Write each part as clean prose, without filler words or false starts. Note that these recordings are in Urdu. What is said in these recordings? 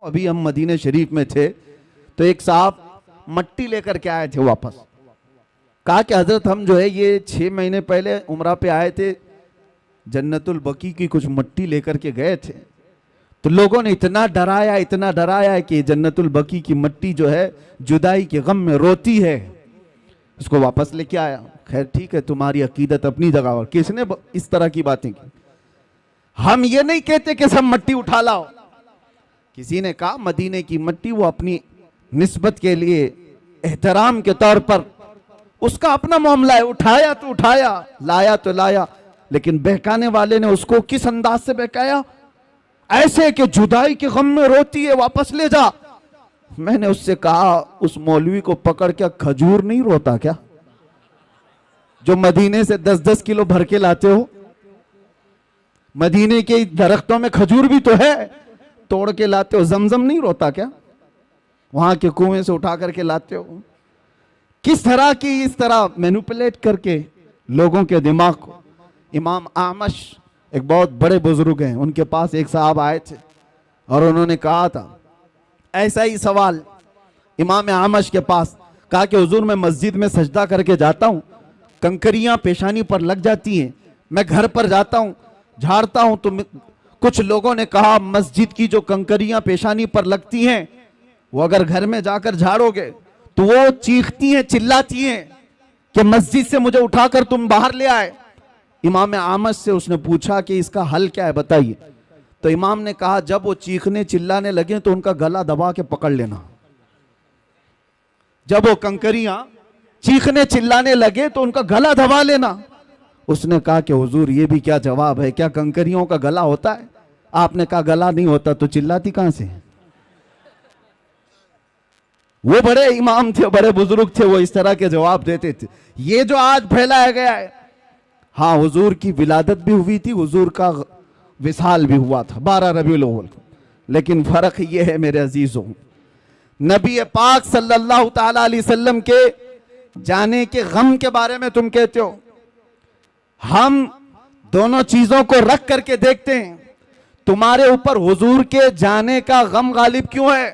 ابھی ہم مدینہ شریف میں تھے تو ایک صاحب مٹی لے کر کے آئے تھے واپس. کہا کہ حضرت ہم جو ہے یہ 6 مہینے پہلے عمرہ پہ آئے تھے, جنت البقیع کی کچھ مٹی لے کر کے گئے تھے, تو لوگوں نے اتنا ڈرایا کہ جنت البقیع کی مٹی جو ہے جدائی کے غم میں روتی ہے, اس کو واپس لے کے آیا. خیر ٹھیک ہے, تمہاری عقیدت اپنی جگہ, اور کس نے اس طرح کی باتیں کی؟ ہم یہ نہیں کہتے کہ سب مٹی اٹھا لاؤ. کسی نے کہا مدینے کی مٹی وہ اپنی نسبت کے لیے احترام کے طور پر اس کا اپنا معاملہ ہے, اٹھایا تو اٹھایا, لایا تو لایا, لیکن بہکانے والے نے اس کو کس انداز سے بہکایا؟ ایسے کہ جدائی کے غم میں روتی ہے, واپس لے جا. میں نے اس سے کہا اس مولوی کو پکڑ کے کھجور نہیں روتا کیا, جو مدینے سے 10-10 کلو بھر کے لاتے ہو؟ مدینے کے درختوں میں کھجور بھی تو ہے, توڑ کے لاتے ہو. زمزم نہیں روتا کیا, وہاں کے کنویں سے اٹھا کر کے لاتے ہو؟ کس طرح کی اس طرح مینوپولیٹ کر کے لوگوں کے دماغ کو. امام اعمش ایک بہت بڑے بزرگ ہیں, ان کے پاس ایک صاحب آئے تھے اور انہوں نے کہا تھا ایسا ہی سوال امام اعمش کے پاس. کہا کہ حضور میں مسجد میں سجدہ کر کے جاتا ہوں, کنکریاں پیشانی پر لگ جاتی ہیں, میں گھر پر جاتا ہوں جھاڑتا ہوں, تو کچھ لوگوں نے کہا مسجد کی جو کنکریاں پیشانی پر لگتی ہیں وہ اگر گھر میں جا کر جھاڑو گے تو وہ چیختی ہیں, چلاتی ہیں کہ مسجد سے مجھے اٹھا کر تم باہر لے آئے. امام اعمش سے اس نے پوچھا کہ اس کا حل کیا ہے بتائیے. تو امام نے کہا جب وہ چیخنے چلانے لگے تو ان کا گلا دبا کے پکڑ لینا. جب وہ کنکریاں چیخنے چلانے لگے تو ان کا گلا دبا لینا. اس نے کہا کہ حضور یہ بھی کیا جواب ہے, کیا کنکریوں کا گلا ہوتا ہے؟ آپ نے کہا گلا نہیں ہوتا تو چلاتی کہاں سے؟ وہ بڑے امام تھے, بڑے بزرگ تھے, وہ اس طرح کے جواب دیتے تھے. یہ جو آج پھیلایا گیا ہے, ہاں حضور کی ولادت بھی ہوئی تھی, حضور کا وصال بھی ہوا تھا 12 ربیع الاول کو, لیکن فرق یہ ہے میرے عزیزوں, نبی پاک صلی اللہ تعالی علیہ وسلم کے جانے کے غم کے بارے میں تم کہتے ہو. ہم دونوں چیزوں کو رکھ کر کے دیکھتے ہیں, تمہارے اوپر حضور کے جانے کا غم غالب کیوں ہے؟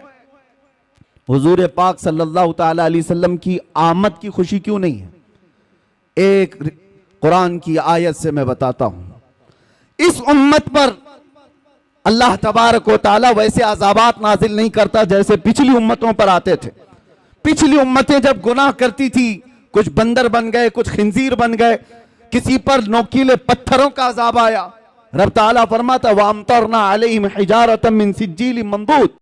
حضور پاک صلی اللہ تعالی علیہ وسلم کی آمد کی خوشی کیوں نہیں ہے؟ ایک قرآن کی آیت سے میں بتاتا ہوں. اس امت پر اللہ تبارک و تعالی ویسے عذابات نازل نہیں کرتا جیسے پچھلی امتوں پر آتے تھے. پچھلی امتیں جب گناہ کرتی تھی, کچھ بندر بن گئے, کچھ خنزیر بن گئے, کسی پر نوکیلے پتھروں کا عذاب آیا, رب تعالیٰ فرماتا وَأَمْطَرْنَا عَلَيْهِمْ حِجَارَةً مِّن سِجِّيلٍ مَنضُودٍ.